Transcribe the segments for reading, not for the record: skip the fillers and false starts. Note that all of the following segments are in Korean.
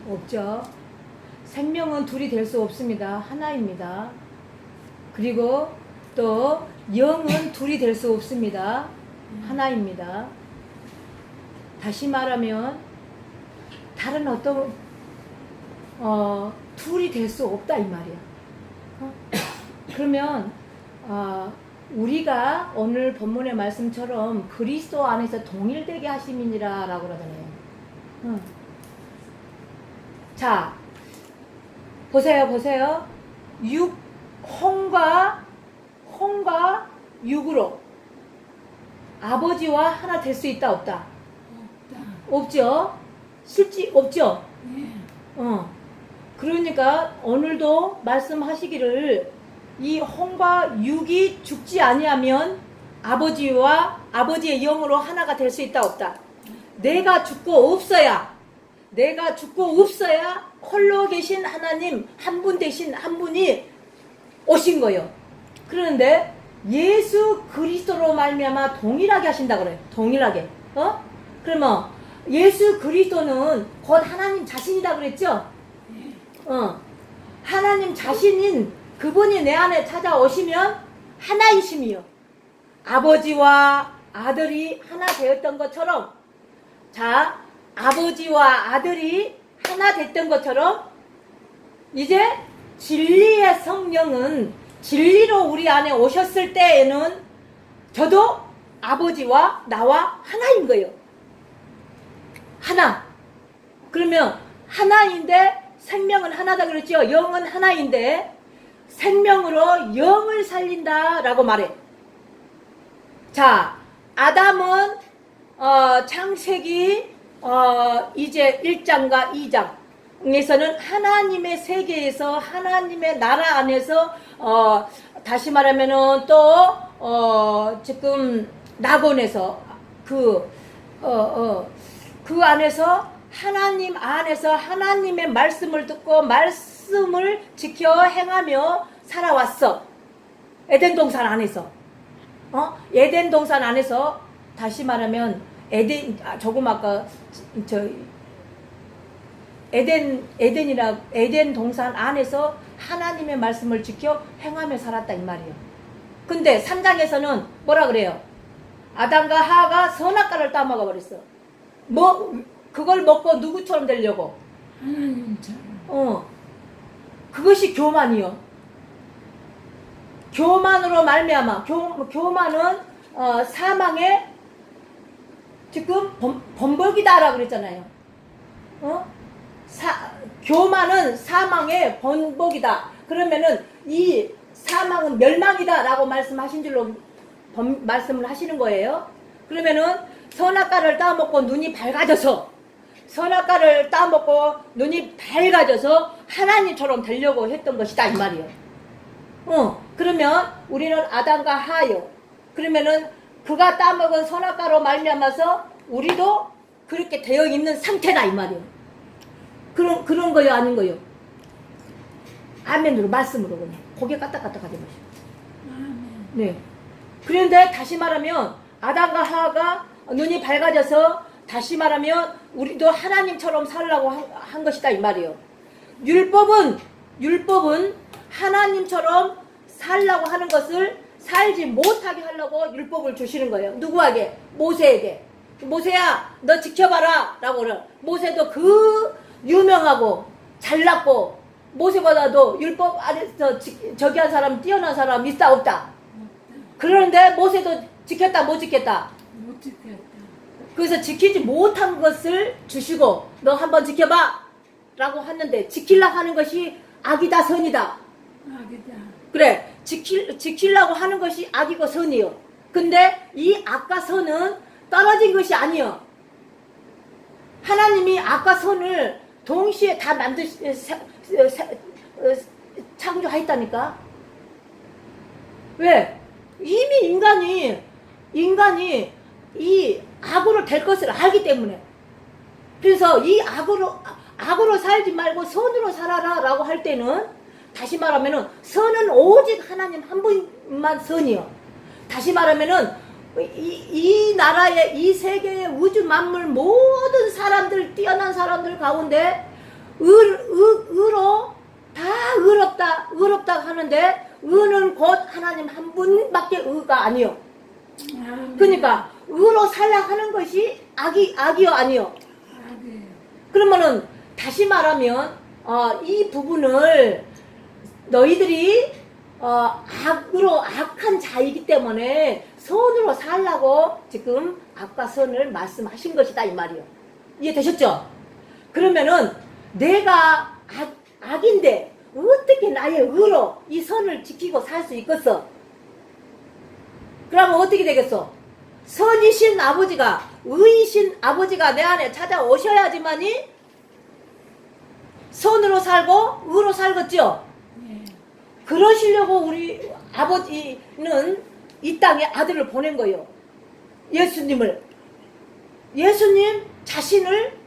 없죠. 생명은 둘이 될 수 없습니다. 하나입니다. 그리고 또 영은 둘이 될 수 없습니다. 하나입니다. 다시 말하면 다른 어떤 둘이 될 수 없다 이 말이야. 그러면 우리가 오늘 본문의 말씀처럼 그리스도 안에서 동일되게 하심이니라 라고 그러잖아요. 자, 보세요. 혼과 육으로 아버지와 하나 될 수 있다 없다? 없죠. 실제 없죠. 그러니까 오늘도 말씀하시기를 이 혼과 육이 죽지 아니하면 아버지의 영으로 하나가 될 수 있다 없다? 내가 죽고 없어야 홀로 계신 하나님 한 분 대신 한 분이 오신 거예요. 그런데 예수 그리스도로 말미암아 동일하게 하신다 그래요. 동일하게. 그러면 예수 그리스도는 곧 하나님 자신이다 그랬죠? 하나님 자신인 그분이 내 안에 찾아오시면 하나이심이요. 아버지와 아들이 하나 되었던 것처럼, 자, 아버지와 아들이 하나 됐던 것처럼 이제 진리의 성령은 진리로 우리 안에 오셨을 때에는 저도 아버지와 나와 하나인 거예요. 하나. 그러면 하나인데 생명은 하나다 그랬죠. 영은 하나인데 생명으로 영을 살린다 라고 말해. 자, 아담은 창세기 이제 1장과 2장에서는 하나님의 세계에서 하나님의 나라 안에서 다시 말하면은 또 지금 낙원에서 그 안에서 하나님 안에서 하나님의 말씀을 듣고 말씀을 지켜 행하며 살아왔어. 에덴 동산 안에서. 에덴 동산 안에서 다시 말하면 조금 아까 에덴 동산 안에서 하나님의 말씀을 지켜 행하며 살았다 이 말이에요. 근데 3장에서는 뭐라 그래요? 아담과 하와가 선악과를 따먹어 버렸어. 그걸 먹고 누구처럼 되려고? 하나님처럼. 그것이 교만이요. 교만으로 말미암아. 교만은 사망의 지금 번복이다라고 그랬잖아요. 교만은 사망의 번복이다. 그러면은 이 사망은 멸망이다라고 말씀하신 줄로 말씀을 하시는 거예요. 그러면은 선악과를 따먹고 눈이 밝아져서 하나님처럼 되려고 했던 것이다 이 말이에요. 그러면 우리는 아담과 하와요. 그러면은 그가 따먹은 선악과로 말미암아서 우리도 그렇게 되어 있는 상태다 이 말이에요. 그런 거요 아닌 거요? 아멘으로 말씀으로 그냥 고개 까딱까딱 하지 마시고. 네. 그런데 다시 말하면 아담과 하와가 눈이 밝아져서 다시 말하면 우리도 하나님처럼 살라고 한 것이다 이 말이에요. 율법은 하나님처럼 살라고 하는 것을 살지 못하게 하려고 율법을 주시는 거예요. 누구에게? 모세에게. 모세야 너 지켜봐라 라고 그래. 모세도 그 유명하고 잘났고 모세보다도 율법 안에서 저기 한 사람 뛰어난 사람 있다 없다? 그런데 모세도 지켰다 못 지켰다? 못 지켰다. 그래서 지키지 못한 것을 주시고 너 한번 지켜봐 라고 하는데 지키려고 하는 것이 악이다 선이다? 악이다. 그래 지키려고 하는 것이 악이고 선이요. 근데 이 악과 선은 떨어진 것이 아니요. 하나님이 악과 선을 동시에 다 창조하였다니까. 왜? 이미 인간이 이 악으로 될 것을 알기 때문에. 그래서 이 악으로 살지 말고 선으로 살아라 라고 할 때는 다시 말하면은 선은 오직 하나님 한 분만 선이요. 다시 말하면은 이 나라의 이 세계의 우주 만물 모든 사람들 뛰어난 사람들 가운데 의로 다 의롭다 하는데 의는 곧 하나님 한 분밖에 의가 아니요. 그러니까 의로 살라 하는 것이 악이요 아니요. 그러면은 다시 말하면 이 부분을 너희들이 악으로 악한 자이기 때문에 선으로 살라고 지금 악과 선을 말씀하신 것이다 이 말이요. 이해되셨죠? 그러면은 내가 악인데 어떻게 나의 의로 이 선을 지키고 살 수 있겠어? 그러면 어떻게 되겠어? 선이신 아버지가, 의이신 아버지가 내 안에 찾아오셔야지만이 선으로 살고 의로 살겠죠? 그러시려고 우리 아버지는 이 땅에 아들을 보낸 거예요. 예수님을. 예수님 자신을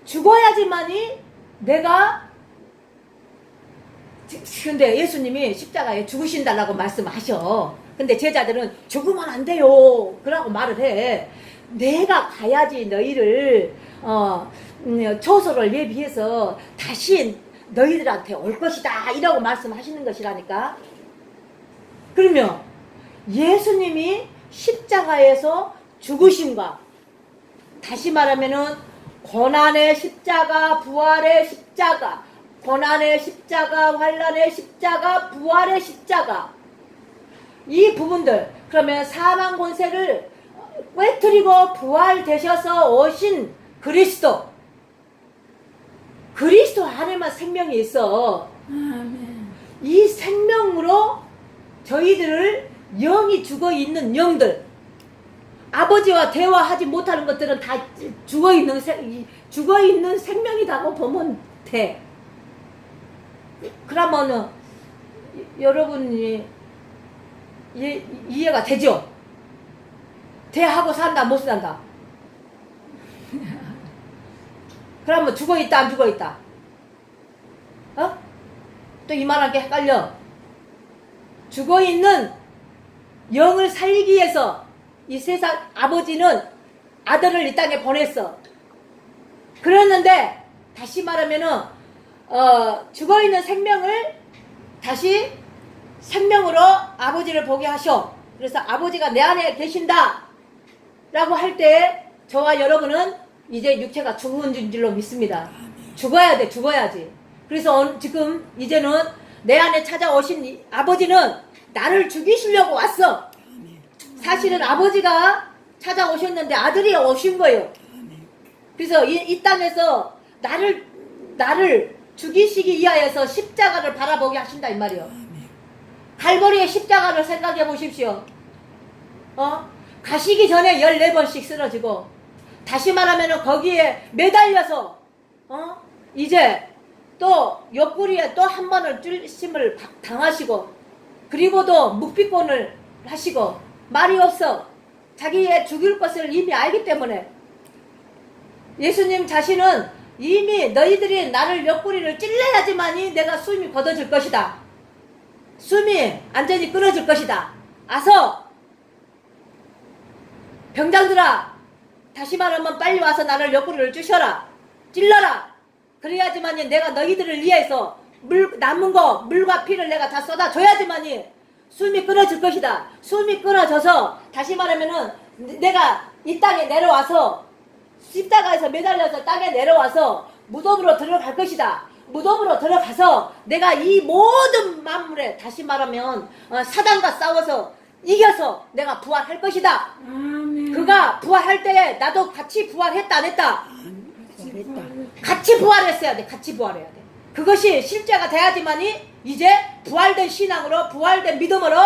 죽어야지만이 내가, 근데 예수님이 십자가에 죽으신다라고 말씀하셔. 근데 제자들은 죽으면 안 돼요. 그러고 말을 해. 내가 가야지 너희를, 초소를 예비해서 다시 너희들한테 올 것이다. 이라고 말씀하시는 것이라니까. 그러면 예수님이 십자가에서 죽으심과, 다시 말하면은 고난의 십자가, 부활의 십자가, 고난의 십자가, 환난의 십자가, 부활의 십자가, 이 부분들, 그러면 사망 권세를 꿰트리고 부활되셔서 오신 그리스도 안에만 생명이 있어. 이 생명으로 저희들을 영이 죽어있는 영들, 아버지와 대화하지 못하는 것들은 다 죽어있는 생명이라고 보면 돼. 그러면은 여러분이 이해가 되죠? 대하고 산다 못 산다? 그러면 죽어있다 안 죽어있다? 또 이 말하는 게 헷갈려. 죽어있는 영을 살리기 위해서 이 세상 아버지는 아들을 이 땅에 보냈어. 그랬는데 다시 말하면은 죽어있는 생명을 다시 생명으로 아버지를 보게 하셔. 그래서 아버지가 내 안에 계신다 라고 할 때 저와 여러분은 이제 육체가 죽은 줄로 믿습니다. 죽어야 돼. 죽어야지. 그래서 지금 이제는 내 안에 찾아오신 이 아버지는 나를 죽이시려고 왔어. 사실은 아버지가 찾아오셨는데 아들이 오신 거예요. 그래서 이 땅에서 나를 죽이시기 위하여서 십자가를 바라보게 하신다 이 말이요. 갈보리의 십자가를 생각해 보십시오. 가시기 전에 14번씩 쓰러지고, 다시 말하면 거기에 매달려서 이제 또 옆구리에 또 한 번을 찔심을 당하시고, 그리고도 묵비권을 하시고, 말이 없어. 자기의 죽일 것을 이미 알기 때문에 예수님 자신은 이미 너희들이 나를 옆구리를 찔러야지만이 내가 숨이 걷어질 것이다. 숨이 안전히 끊어질 것이다. 아서 병장들아, 다시 말하면 빨리 와서 나를 옆구리를 쑤셔라. 찔러라. 그래야지만이 내가 너희들을 위해서 남은 거 물과 피를 내가 다 쏟아줘야지만이 숨이 끊어질 것이다. 숨이 끊어져서 다시 말하면은 내가 이 땅에 내려와서 십자가에서 매달려서 땅에 내려와서 무덤으로 들어갈 것이다. 무덤으로 들어가서 내가 이 모든 만물에 다시 말하면 사단과 싸워서 이겨서 내가 부활할 것이다. 그가 부활할 때에 나도 같이 부활했다 안 했다? 같이 부활했어야 돼. 같이 부활해야 돼. 그것이 실제가 돼야지만이 이제 부활된 신앙으로, 부활된 믿음으로,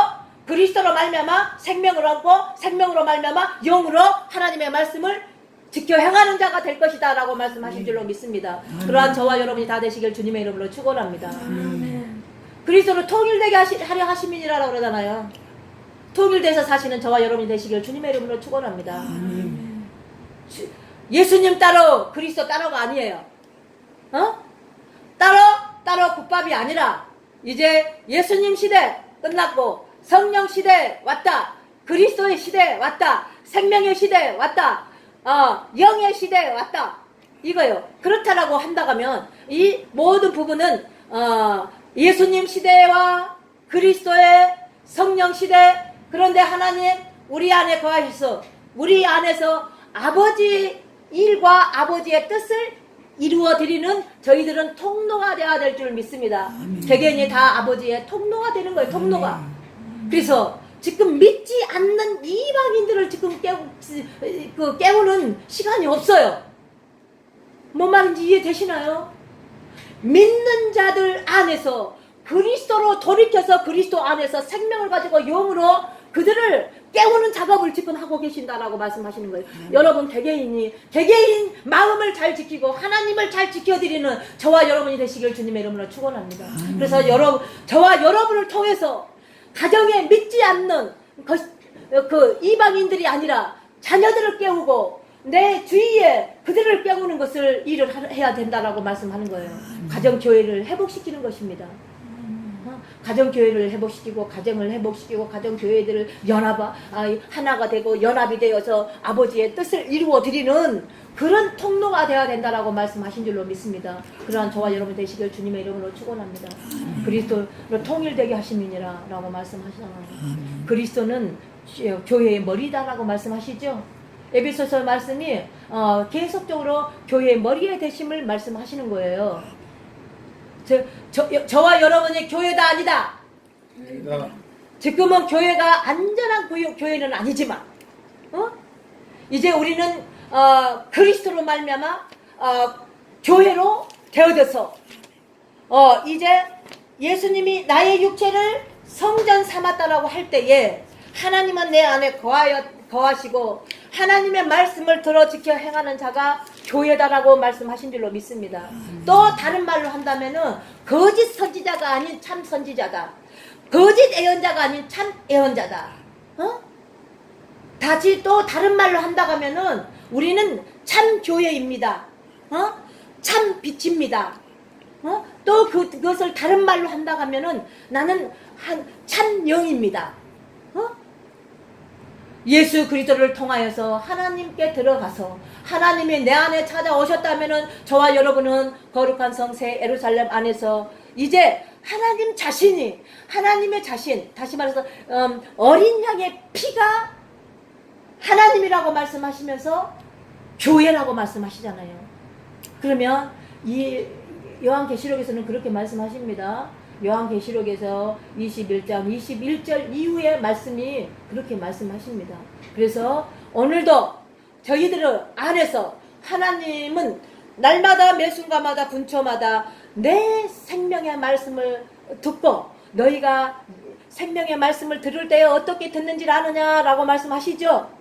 그리스도로 말미암아 생명을 얻고, 생명으로 말미암아 영으로 하나님의 말씀을 지켜 행하는 자가 될 것이다 라고 말씀하신 줄로 믿습니다. 그러한 저와 여러분이 다 되시길 주님의 이름으로 축원합니다. 그리스도로 통일되게 하려 하심이니라고 그러잖아요. 통일돼서 사시는 저와 여러분이 되시길 주님의 이름으로 축원합니다. 예수님 따로 그리스도 따로가 아니에요. 따로 국밥이 아니라 이제 예수님 시대 끝났고 성령 시대 왔다. 그리스도의 시대 왔다. 생명의 시대 왔다. 영의 시대 왔다. 이거요. 그렇다라고 한다면 이 모든 부분은 예수님 시대와 그리스도의 성령 시대, 그런데 하나님 우리 안에 거하셔서 우리 안에서 아버지 일과 아버지의 뜻을 이루어 드리는 저희들은 통로가 되어야 될 줄 믿습니다. 개개인이 다 아버지의 통로가 되는 거예요. 통로가. 그래서 지금 믿지 않는 이방인들을 지금 깨우는 시간이 없어요. 뭔 말인지 이해되시나요? 믿는 자들 안에서 그리스도로 돌이켜서 그리스도 안에서 생명을 가지고 영으로 그들을 깨우는 작업을 지금 하고 계신다라고 말씀하시는 거예요. 여러분 개개인 마음을 잘 지키고 하나님을 잘 지켜드리는 저와 여러분이 되시길 주님의 이름으로 축원합니다. 그래서 저와 여러분을 통해서 가정에 믿지 않는 그 이방인들이 아니라 자녀들을 깨우고 내 주위에 그들을 깨우는 것을 일을 해야 된다라고 말씀하는 거예요. 가정교회를 회복시키는 것입니다. 가정교회를 회복시키고 가정을 회복시키고 가정교회들을 하나가 되고 연합이 되어서 아버지의 뜻을 이루어 드리는 그런 통로가 되어야 된다라고 말씀하신 줄로 믿습니다. 그러한 저와 여러분 되시길 주님의 이름으로 축원합니다. 그리스도로 통일되게 하심이니라 라고 말씀하시잖아요. 그리스도는 교회의 머리다라고 말씀하시죠. 에베소서 말씀이 계속적으로 교회의 머리에 되심을 말씀하시는 거예요. 저와 여러분이 교회다 아니다. 지금은 교회가 안전한 교회는 아니지만 이제 우리는 그리스도로 말미암아 교회로 되어져서 이제 예수님이 나의 육체를 성전 삼았다라고 할 때에 하나님은 내 안에 거하시고 하나님의 말씀을 들어 지켜 행하는 자가 교회다라고 말씀하신 줄로 믿습니다. 또 다른 말로 한다면은 거짓 선지자가 아닌 참 선지자다. 거짓 예언자가 아닌 참 예언자다. 다시 또 다른 말로 한다고 하면은 우리는 참 교회입니다. 참 빛입니다. 또 그것을 다른 말로 한다고 하면은 나는 참 영입니다. 예수 그리스도를 통하여서 하나님께 들어가서 하나님이 내 안에 찾아오셨다면은 저와 여러분은 거룩한 성새 예루살렘 안에서 이제 하나님 자신이 하나님의 자신, 다시 말해서 어린 양의 피가 하나님이라고 말씀하시면서 교회라고 말씀하시잖아요. 그러면 이 요한계시록에서는 그렇게 말씀하십니다. 요한계시록에서 21장 21절 이후의 말씀이 그렇게 말씀하십니다. 그래서 오늘도 저희들 안에서 하나님은 날마다 매 순간마다 분초마다 내 생명의 말씀을 듣고 너희가 생명의 말씀을 들을 때에 어떻게 듣는지를 아느냐라고 말씀하시죠.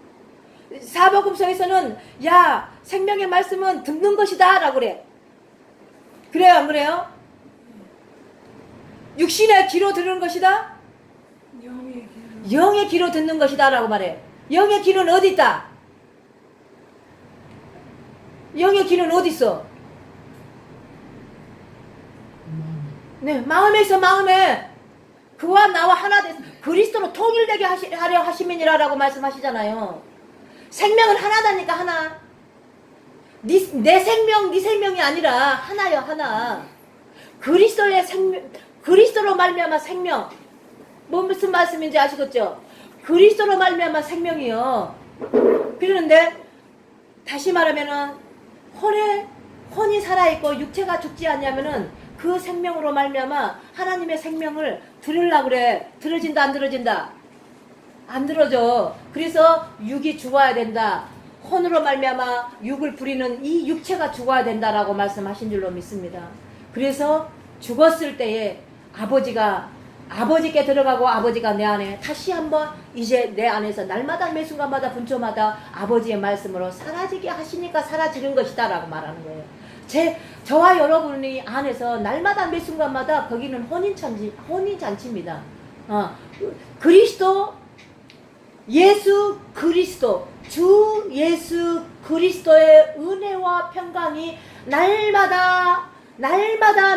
사복음서에서는 야 생명의 말씀은 듣는 것이다 라고 그래. 그래요 안 그래요? 육신의 귀로 들은 것이다? 영의 귀로 듣는 것이다 라고 말해. 영의 귀는 어디 있다? 영의 귀는 어디 있어? 네, 마음에 있어. 마음에. 그와 나와 하나 돼서 그리스도로 통일되게 하려 하심이니라 라고 말씀하시잖아요. 생명은 하나다니까. 하나. 내 생명 네 생명이 아니라 하나요. 하나. 그리스도의 생명, 그리스도로 말미암아 생명. 무슨 말씀인지 아시겠죠? 그리스도로 말미암아 생명이요. 그러는데 다시 말하면은 혼이 살아있고 육체가 죽지 않냐면은 그 생명으로 말미암아 하나님의 생명을 들으려고 그래. 들어진다 안 들어진다? 안 들어져. 그래서 육이 죽어야 된다. 혼으로 말미암아 육을 부리는 이 육체가 죽어야 된다라고 말씀하신 줄로 믿습니다. 그래서 죽었을 때에 아버지께 들어가고 아버지가 내 안에 다시 한번 이제 내 안에서 날마다 매 순간마다 분초마다 아버지의 말씀으로 사라지게 하시니까 사라지는 것이다 라고 말하는 거예요. 저와 여러분이 안에서 날마다 매 순간마다 거기는 혼인잔치입니다. 그리스도 예수 그리스도 주 예수 그리스도의 은혜와 평강이 날마다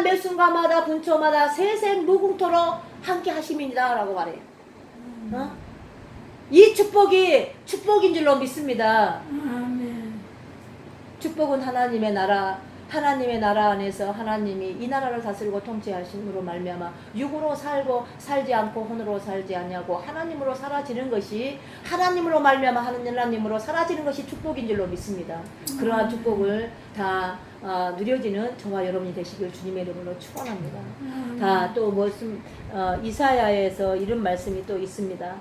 매 순간마다 분초마다 세세 무궁토록 함께 하심이다 라고 말해요. 이 축복인 줄로 믿습니다. 아멘. 축복은 하나님의 나라, 하나님의 나라 안에서 하나님이 이 나라를 다스리고 통치하심으로 말미암아 육으로 살고 살지 않고 혼으로 살지 않냐고 하나님으로 사라지는 것이, 하나님으로 말미암아 하나님으로 사라지는 것이 축복인 줄로 믿습니다. 그러한 축복을 다 누려지는 저와 여러분이 되시길 주님의 이름으로 축원합니다. 다 또 무슨 이사야에서 이런 말씀이 또 있습니다.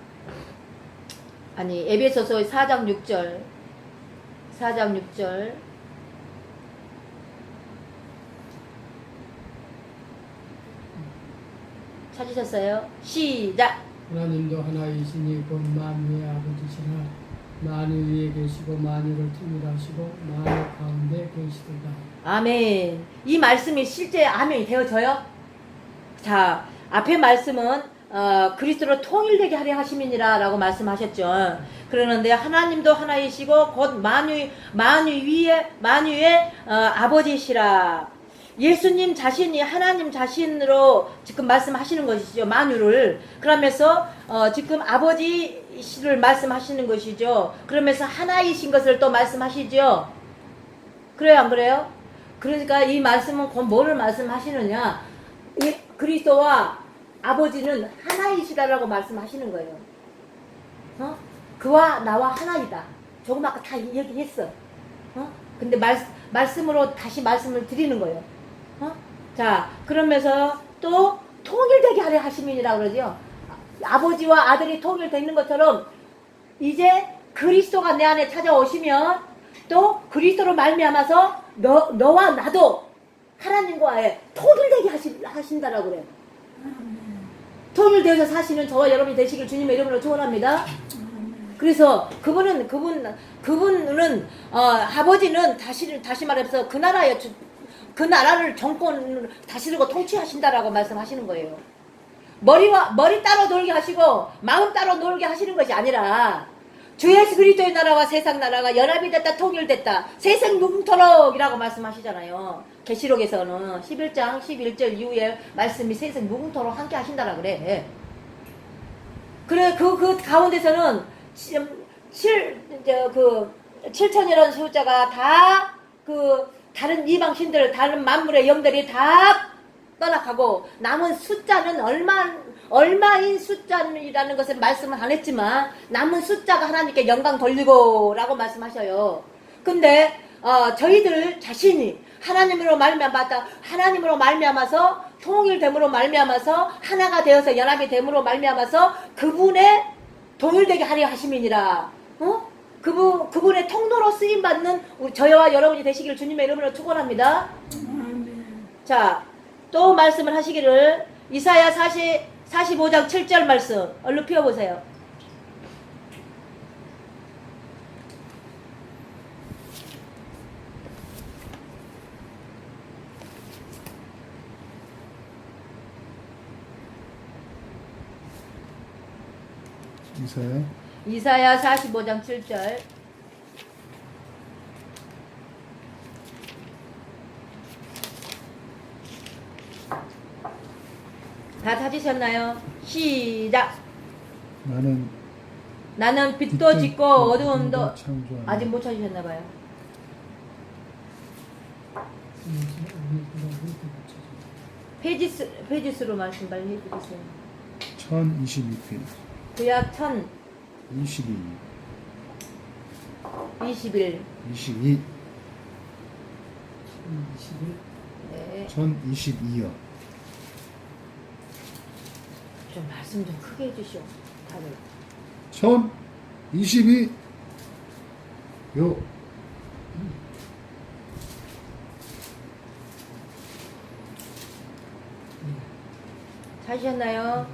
아니 에베소서 4장 6절 찾으셨어요? 시작! 하나님도 하나이시니 곧 만유의 아버지시라. 만유 위에 계시고 만유를 통일하시고 만유 가운데 계시도다. 아멘. 이 말씀이 실제 아멘이 되어져요? 자, 앞에 말씀은 그리스도로 통일되게 하려 하심이니라 라고 말씀하셨죠. 그러는데 하나님도 하나이시고 곧 만유의 아버지시라. 예수님 자신이 하나님 자신으로 지금 말씀하시는 것이죠. 만유를. 그러면서 지금 아버지를 말씀하시는 것이죠. 그러면서 하나이신 것을 또 말씀하시죠. 그래요, 안 그래요? 그러니까 이 말씀은 곧 뭐를 말씀하시느냐? 그리스도와 아버지는 하나이시다라고 말씀하시는 거예요. 그와 나와 하나이다. 조금 아까 다 얘기했어. 근데 말씀으로 다시 말씀을 드리는 거예요. 자, 그러면서 또 통일되게 하려 하심이니라 그러죠. 아버지와 아들이 통일되는 것처럼 이제 그리스도가 내 안에 찾아오시면 또 그리스도로 말미암아서 너와 나도 하나님과의 통일되게 하신다라고 그래요. 통일되어서 사시는 저와 여러분이 되시길 주님의 이름으로 축원합니다. 그래서 그분은 아버지는 다시 말해서 그 나라를 정권을 다스리고 통치하신다라고 말씀하시는 거예요. 머리 따로 놀게 하시고 마음 따로 놀게 하시는 것이 아니라 주 예수 그리스도의 나라와 세상 나라가 연합이 됐다, 통일됐다, 세상 무궁토록이라고 말씀하시잖아요. 계시록에서는 11장 11절 이후에 말씀이 세상 무궁토록 함께 하신다라 그래. 그래 그 가운데서는 7천이라는 숫자가 다 다른 이방신들, 다른 만물의 영들이 다 떠나가고 남은 숫자는 얼마인 숫자이라는 것을 말씀을 안 했지만 남은 숫자가 하나님께 영광 돌리고 라고 말씀하셔요. 근데 저희들 자신이 하나님으로 말미암아서 통일됨으로 말미암아서 하나가 되어서 연합이 됨으로 말미암아서 그분의 동일되게 하려 하심이니라. 그분의 통로로 쓰임받는 저와 여러분이 되시기를 주님의 이름으로 축원합니다. 자, 또 말씀을 하시기를 이사야 45장 7절 말씀 얼른 펴보세요. 이사야 45장 7절. 다 찾으셨나요? 시작. 나는 빛도 짓고 어두움도 아직 못 찾으셨나봐요. 페이지수로 말씀 빨리 해주세요. 1022페이지. 구약 22. 1021. 22. 네. 1022요. 좀 말씀 좀 크게 해주시오. 다들. 1022. 요. 찾으셨나요?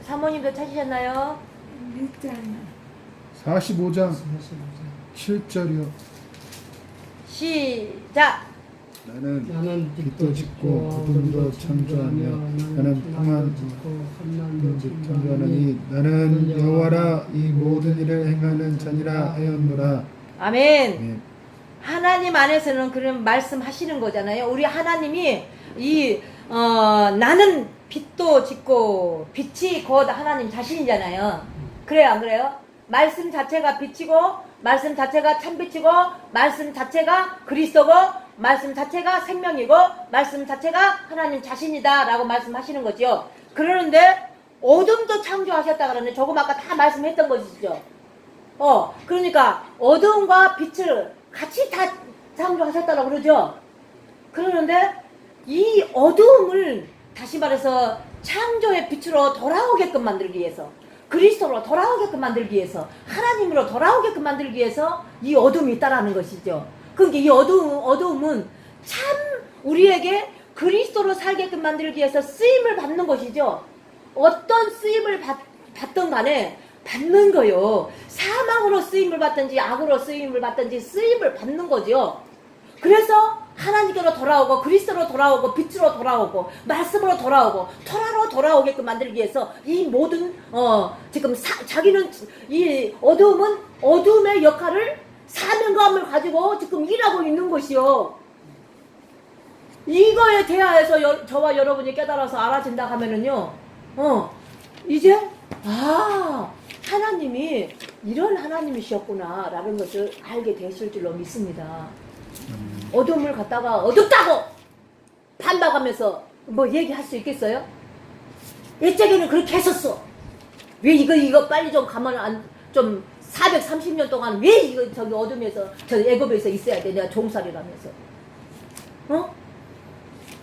사모님도 찾으셨나요? 45장 7절이요. 시작. 나는 빛도 짓고 어둠도 창조하며 나는 평안 창조하느니 나는 여호와라 이 모든 일을 행하는 자니라 하였노라. 아멘. 네. 하나님 안에서는 그런 말씀하시는 거잖아요. 우리 하나님이 나는 빛도 짓고 빛이 곧 하나님 자신이잖아요. 그래요, 안 그래요? 말씀 자체가 빛이고 말씀 자체가 참빛이고 말씀 자체가 그리스도고 말씀 자체가 생명이고 말씀 자체가 하나님 자신이다 라고 말씀하시는 거죠. 그러는데 어둠도 창조하셨다 그러는데 조금 아까 다 말씀했던 것이죠. 그러니까 어둠과 빛을 같이 다 창조하셨다고 그러죠. 그러는데 이 어둠을 다시 말해서 창조의 빛으로 돌아오게끔 만들기 위해서 그리스도로 돌아오게끔 만들기 위해서 하나님으로 돌아오게끔 만들기 위해서 이 어둠이 있다라는 것이죠. 그러니까 이 어둠은 참 우리에게 그리스도로 살게끔 만들기 위해서 쓰임을 받는 것이죠. 어떤 쓰임을 받든 간에 받는 거요. 사망으로 쓰임을 받든지 악으로 쓰임을 받든지 쓰임을 받는 거죠. 그래서 하나님께로 돌아오고 그리스도로 돌아오고 빛으로 돌아오고 말씀으로 돌아오고 토라로 돌아오게끔 만들기 위해서 이 모든 지금 자기는 이 어둠은 어둠의 역할을 사명감을 가지고 지금 일하고 있는 것이요. 이거에 대하여서 저와 여러분이 깨달아서 알아진다 하면은요. 이제 하나님이 이런 하나님이셨구나 라는 것을 알게 되실 줄로 믿습니다. 어둠을 갖다가 어둡다고 반박하면서 뭐 얘기할 수 있겠어요? 옛적에는 그렇게 했었어. 왜 이거 빨리 좀 가면 좀 430년 동안 왜 이거 저기 어둠에서 저 애굽에서 있어야 돼? 내가 종살이라면서.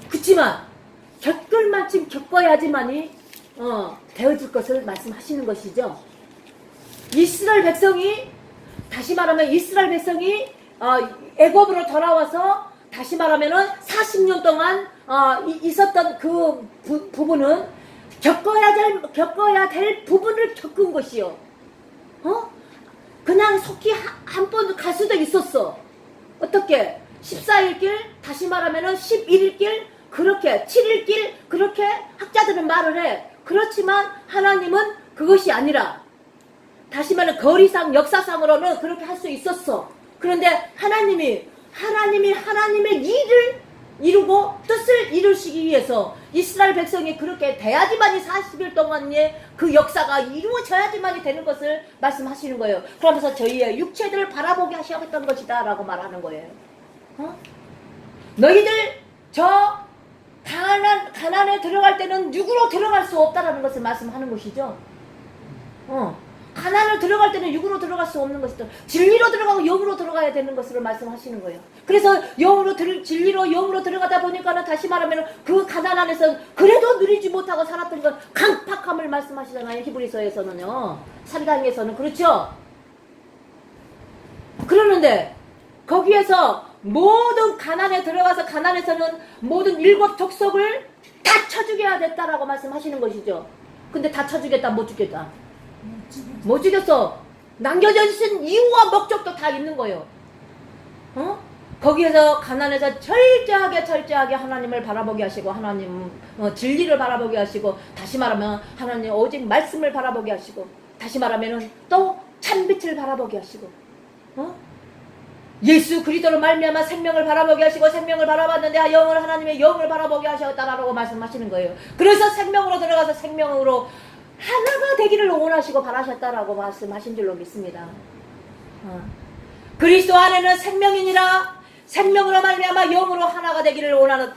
그치만 겪을 만큼 겪어야지만이 되어질 것을 말씀하시는 것이죠. 이스라엘 백성이 다시 말하면 이스라엘 백성이 애굽으로 돌아와서 다시 말하면은 40년 동안 있었던 그 부분은 겪어야 될 부분을 겪은 것이요. 그냥 속히 한 번 갈 수도 있었어. 어떻게? 14일 길, 다시 말하면은 11일 길, 그렇게 7일 길, 그렇게 학자들은 말을 해. 그렇지만 하나님은 그것이 아니라 다시 말하면 거리상 역사상으로는 그렇게 할 수 있었어. 그런데 하나님이 하나님의 일을 이루고 뜻을 이루시기 위해서 이스라엘 백성이 그렇게 돼야지만이 40일 동안의 그 역사가 이루어져야지만이 되는 것을 말씀하시는 거예요. 그러면서 저희의 육체들을 바라보게 하셨던 것이다 라고 말하는 거예요. 너희들 저 가난에 들어갈 때는 육으로 들어갈 수 없다라는 것을 말씀하는 것이죠. 가난을 들어갈 때는 육으로 들어갈 수 없는 것이죠. 진리로 들어가고 영으로 들어가야 되는 것을 말씀하시는 거예요. 그래서 진리로 영으로 들어가다 보니까는 다시 말하면 그 가난 안에서 그래도 누리지 못하고 살았던 건 강팍함을 말씀하시잖아요. 히브리서에서는요. 사리강에서는 그렇죠. 그러는데 거기에서 모든 가난에 들어가서 가난에서는 모든 7 족속을 다 쳐죽여야 됐다라고 말씀하시는 것이죠. 근데 다 쳐주겠다 못 주겠다. 못 죽였어. 남겨져 있은 이유와 목적도 다 있는 거예요. 거기에서 가난해서 철저하게 하나님을 바라보게 하시고 하나님 진리를 바라보게 하시고 다시 말하면 하나님 오직 말씀을 바라보게 하시고 다시 말하면은 또 참빛을 바라보게 하시고 예수 그리스도로 말미암아 생명을 바라보게 하시고 생명을 바라봤는데 하나님의 영을 바라보게 하셨다라고 말씀하시는 거예요. 그래서 생명으로 들어가서 생명으로 하나가 되기를 원하시고 바라셨다라고 말씀하신 줄로 믿습니다. 그리스도 안에는 생명이니라 생명으로 말미암아 영으로 하나가 되기를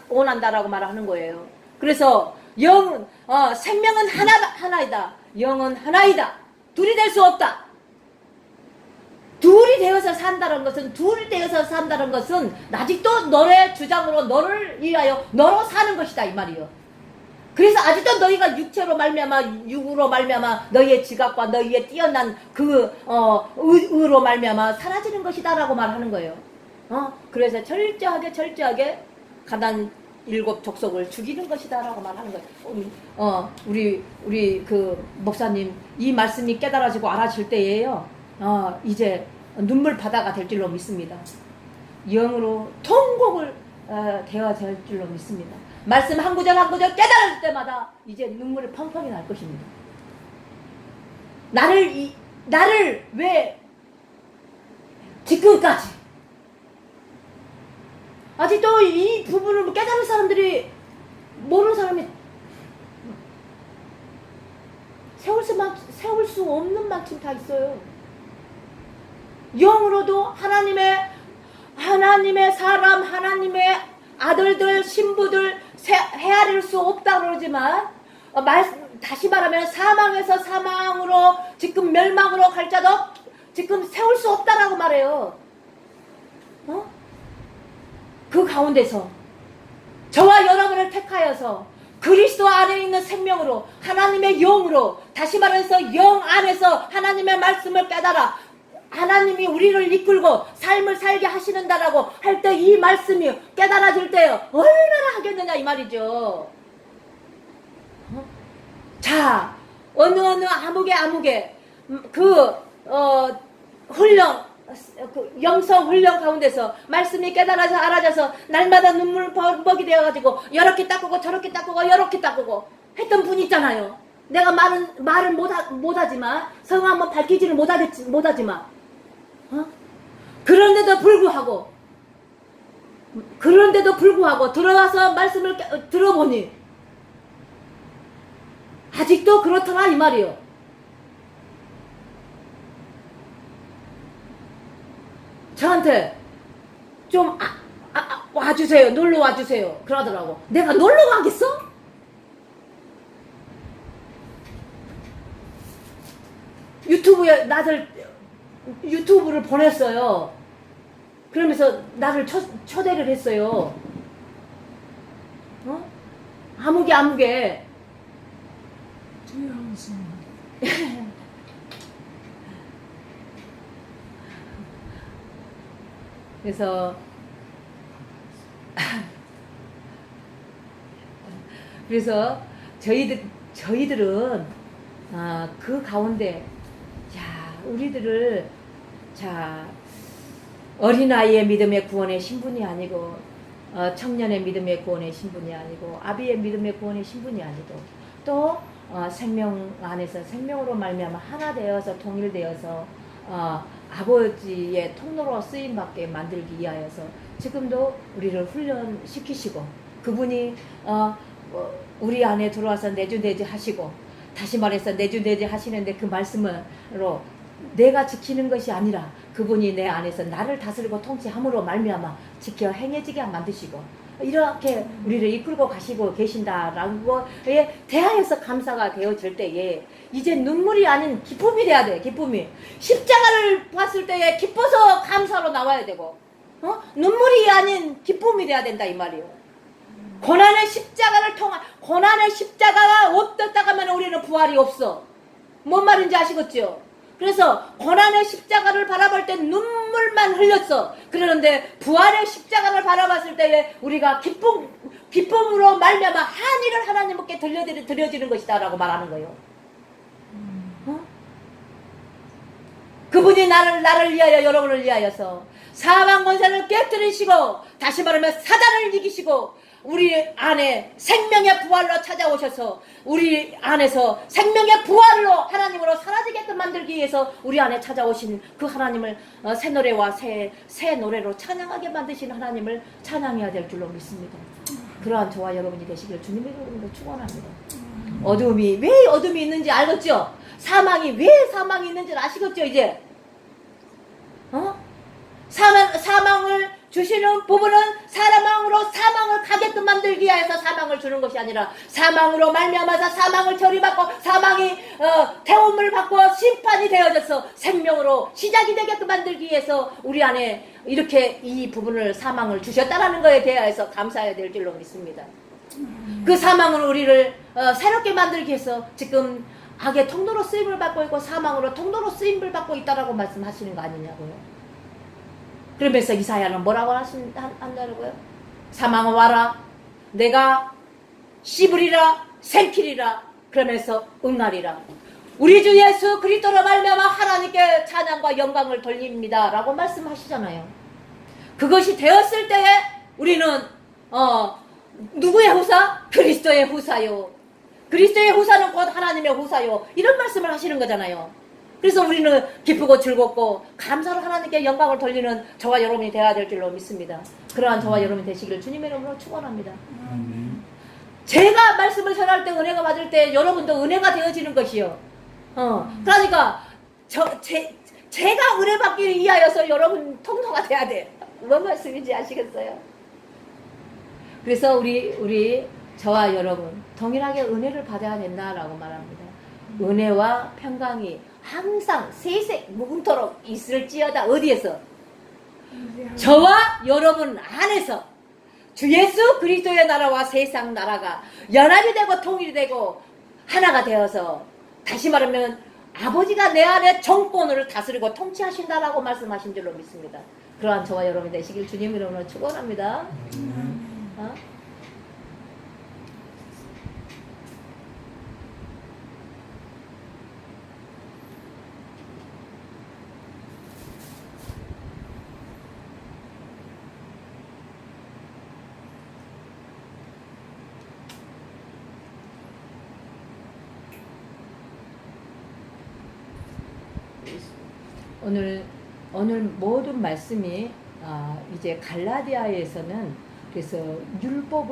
원한다라고 말하는 거예요. 그래서 생명은 하나이다. 영은 하나이다. 둘이 될 수 없다. 둘이 되어서 산다는 것은 아직도 너의 주장으로 너를 위하여 너로 사는 것이다 이 말이요. 그래서 아직도 너희가 육체로 말미암아 육으로 말미암아 너희의 지각과 너희의 뛰어난 그 의로 말미암아 사라지는 것이다라고 말하는 거예요. 그래서 철저하게 가난 7 족속을 죽이는 것이다라고 말하는 거예요. 우리 그 목사님 이 말씀이 깨달아지고 알아질 때에요. 이제 눈물 바다가 될 줄로 믿습니다. 영으로 통곡을 되어야 될 줄로 믿습니다. 말씀 한 구절 한 구절 깨달을 때마다 이제 눈물이 펑펑이 날 것입니다. 나를 왜 지금까지 아직도 이 부분을 깨달을 사람들이 모르는 사람이 세울 수 없는 만큼 다 있어요. 영으로도 하나님의 사람, 하나님의 아들들, 신부들 헤아릴 수 없다고 그러지만 다시 말하면 사망에서 사망으로 지금 멸망으로 갈 자도 지금 세울 수 없다라고 말해요. 그 가운데서 저와 여러분을 택하여서 그리스도 안에 있는 생명으로 하나님의 영으로 다시 말해서 영 안에서 하나님의 말씀을 깨달아 하나님이 우리를 이끌고 삶을 살게 하시는다라고 할 때 이 말씀이 깨달아질 때 얼마나 하겠느냐 이 말이죠. 자, 어느 아무개 영성 훈련 가운데서 말씀이 깨달아서 알아져서 날마다 눈물 버벅이 되어가지고 이렇게 닦고 저렇게 닦고 이렇게 닦고 했던 분 있잖아요. 내가 말은 못하지만 성을 한번 밝히지는 못하지만 그런데도 불구하고 들어와서 말씀을 들어보니 아직도 그렇더라 이 말이요. 저한테 좀 와주세요. 놀러 와주세요. 그러더라고. 내가 놀러 가겠어? 유튜브를 보냈어요. 그러면서 나를 초대를 했어요. 아무개. 그래서 저희들은 그 가운데 우리들을 어린아이의 믿음의 구원의 신분이 아니고 청년의 믿음의 구원의 신분이 아니고 아비의 믿음의 구원의 신분이 아니고 또 생명 안에서 생명으로 말미암아 하나 되어서 통일되어서 아버지의 통로로 쓰임받게 만들기 위하여서 지금도 우리를 훈련시키시고 그분이 우리 안에 들어와서 내주내주 하시고 다시 말해서 내주내주 하시는데 그 말씀으로 내가 지키는 것이 아니라 그분이 내 안에서 나를 다스리고 통치함으로 말미암아 지켜 행해지게 만드시고 이렇게 우리를 이끌고 가시고 계신다라는 거에 대하여서 감사가 되어질 때에 이제 눈물이 아닌 기쁨이 돼야 돼. 기쁨이 십자가를 봤을 때에 기뻐서 감사로 나와야 되고 눈물이 아닌 기쁨이 돼야 된다 이 말이에요. 고난의 십자가가 없었다고 하면 우리는 부활이 없어. 뭔 말인지 아시겠죠? 그래서 고난의 십자가를 바라볼 때 눈물만 흘렸어. 그러는데 부활의 십자가를 바라봤을 때에 우리가 기쁨으로 말미암아 한일을 하나님께 드려지는 것이다 라고 말하는 거예요. 그분이 나를 위하여 여러분을 위하여서 사망 권세를 깨뜨리시고 다시 말하면 사단을 이기시고 우리 안에 생명의 부활로 찾아오셔서 우리 안에서 생명의 부활로 하나님으로 사라지게끔 만들기 위해서 우리 안에 찾아오신 그 하나님을 새 노래와 새 노래로 찬양하게 만드신 하나님을 찬양해야 될 줄로 믿습니다. 그러한 저와 여러분이 되시길 주님의 이름으로 축원합니다. 어둠이 왜 어둠이 있는지 알겠죠? 사망이 왜 사망이 있는지 아시겠죠 이제? 사망을 주시는 부분은 사망으로 사망을 가게끔 만들기 위해서 사망을 주는 것이 아니라 사망으로 말미암아서 사망을 처리받고 사망이 태움을 받고 심판이 되어져서 생명으로 시작이 되게끔 만들기 위해서 우리 안에 이렇게 이 부분을 사망을 주셨다라는 것에 대해서 감사해야 될 줄로 믿습니다. 그 사망은 우리를 새롭게 만들기 위해서 지금 악의 통로로 쓰임을 받고 있고 사망으로 통로로 쓰임을 받고 있다라고 말씀하시는 거 아니냐고요. 그러면서 이사야는 뭐라고 한다고요? 사망아 와라. 내가 씹으리라 생키리라. 그러면서 응하리라. 우리 주 예수 그리스도로 말미암아 하나님께 찬양과 영광을 돌립니다. 라고 말씀하시잖아요. 그것이 되었을 때에 우리는 누구의 후사? 그리스도의 후사요. 그리스도의 후사는 곧 하나님의 후사요. 이런 말씀을 하시는 거잖아요. 그래서 우리는 기쁘고 즐겁고 감사로 하나님께 영광을 돌리는 저와 여러분이 되어야 될 줄로 믿습니다. 그러한 저와 여러분이 되시기를 주님의 이름으로 축원합니다. 제가 말씀을 전할 때 은혜가 받을 때 여러분도 은혜가 되어지는 것이요. 그러니까 제가 은혜 받기 위하여서 여러분 통로가 돼야 돼. 뭔 말씀인지 아시겠어요? 그래서 우리 저와 여러분 동일하게 은혜를 받아야 된다라고 말합니다. 은혜와 평강이 항상 세세 무궁토록 있을지어다. 어디에서? 저와 여러분 안에서 주 예수 그리스도의 나라와 세상 나라가 연합이 되고 통일이 되고 하나가 되어서, 다시 말하면 아버지가 내 안에 정권을 다스리고 통치하신다라고 말씀하신 줄로 믿습니다. 그러한 저와 여러분 되시길 주님 이름으로 축원합니다. 어? 오늘 모든 말씀이 이제 갈라디아에서는 그래서 율법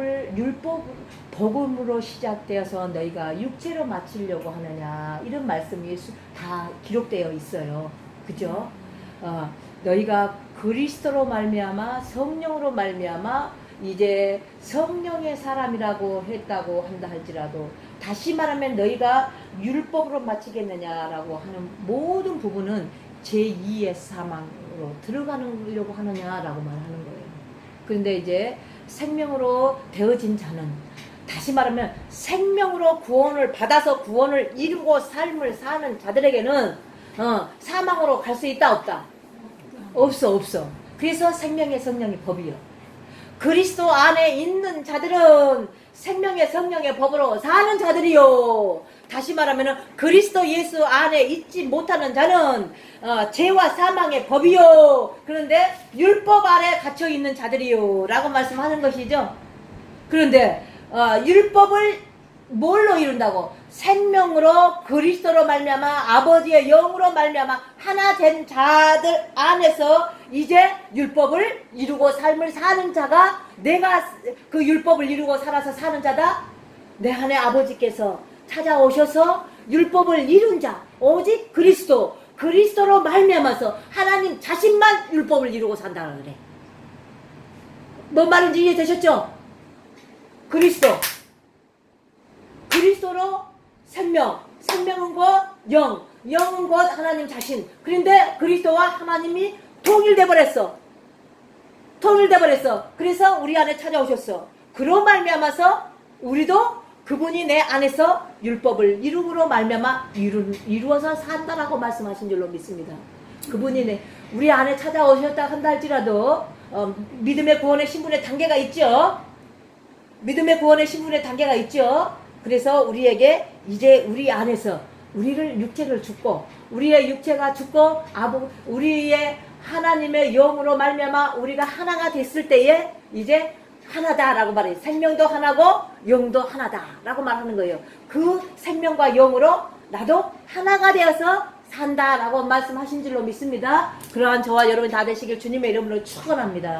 복음으로 시작되어서 너희가 육체로 마치려고 하느냐 이런 말씀이 다 기록되어 있어요. 그죠? 너희가 그리스도로 말미암아 성령으로 말미암아 이제 성령의 사람이라고 했다고 한다 할지라도, 다시 말하면 너희가 율법으로 마치겠느냐라고 하는 모든 부분은 제2의 사망으로 들어가려고 하느냐라고 말하는 거예요. 그런데 이제 생명으로 되어진 자는, 다시 말하면 생명으로 구원을 받아서 구원을 이루고 삶을 사는 자들에게는 사망으로 갈 수 있다 없다? 없어. 그래서 생명의 성령의 법이요. 그리스도 안에 있는 자들은 생명의 성령의 법으로 사는 자들이요. 다시 말하면 그리스도 예수 안에 있지 못하는 자는 죄와 사망의 법이요. 그런데 율법 아래 갇혀 있는 자들이요 라고 말씀하는 것이죠. 그런데 율법을 뭘로 이룬다고? 생명으로 그리스도로 말미암아 아버지의 영으로 말미암아 하나 된 자들 안에서 이제 율법을 이루고 삶을 사는 자가, 내가 그 율법을 이루고 살아서 사는 자다. 내 안에 아버지께서 찾아오셔서 율법을 이룬 자 오직 그리스도로 말미암아서 하나님 자신만 율법을 이루고 산다 그래. 뭔 말인지 이해되셨죠? 그리스도로 생명은 곧 영은 곧 하나님 자신. 그런데 그리스도와 하나님이 통일돼 버렸어. 그래서 우리 안에 찾아오셨어. 그로 말미암아서 우리도 그분이 내 안에서 율법을 이름으로 말미암아 이루어서 산다라고 말씀하신 줄로 믿습니다. 그분이 우리 안에 찾아오셨다 한다 할지라도 믿음의 구원의 신분의 단계가 있죠. 그래서 우리에게 이제 우리 안에서 우리의 육체가 죽고 우리의 하나님의 영으로 말미암아 우리가 하나가 됐을 때에 이제 하나다라고 말해요. 생명도 하나고 영도 하나다라고 말하는 거예요. 그 생명과 영으로 나도 하나가 되어서 산다라고 말씀하신 줄로 믿습니다. 그러한 저와 여러분 다 되시길 주님의 이름으로 축원합니다.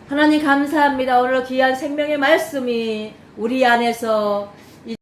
하나님 감사합니다. 오늘 귀한 생명의 말씀이 우리 안에서